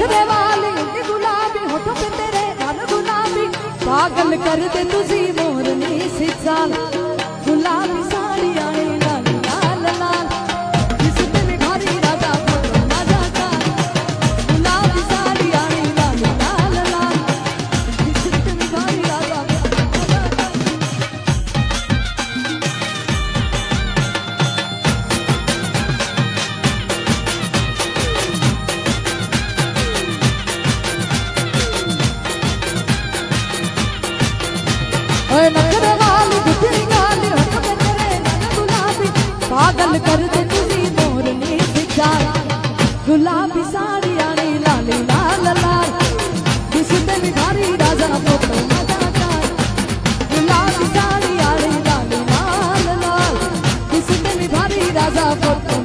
नखरे वाली गुलाबी होठों पे तेरे गाल गुलाबी पागल कर दे तुझी मोरनी सी चाल गुलाबी साड़ी आए लाल लाल लाल जिसने निखारी राजा फोटो राजा का गुलाबी साड़ी आए लाल लाल लाल जिसने निखारी राजा नखरे वाली गुजरी गाली होठों पे तेरे गाल गुलाबी पागल कर दे तुझी मोरनी सी चाल गुलाबी साड़ी आनी लाल लाल लाल जिसने निखारी राजा फोटो राजा का गुलाबी साड़ी आनी लाल लाल लाल जिसने निखारी राजा फोटो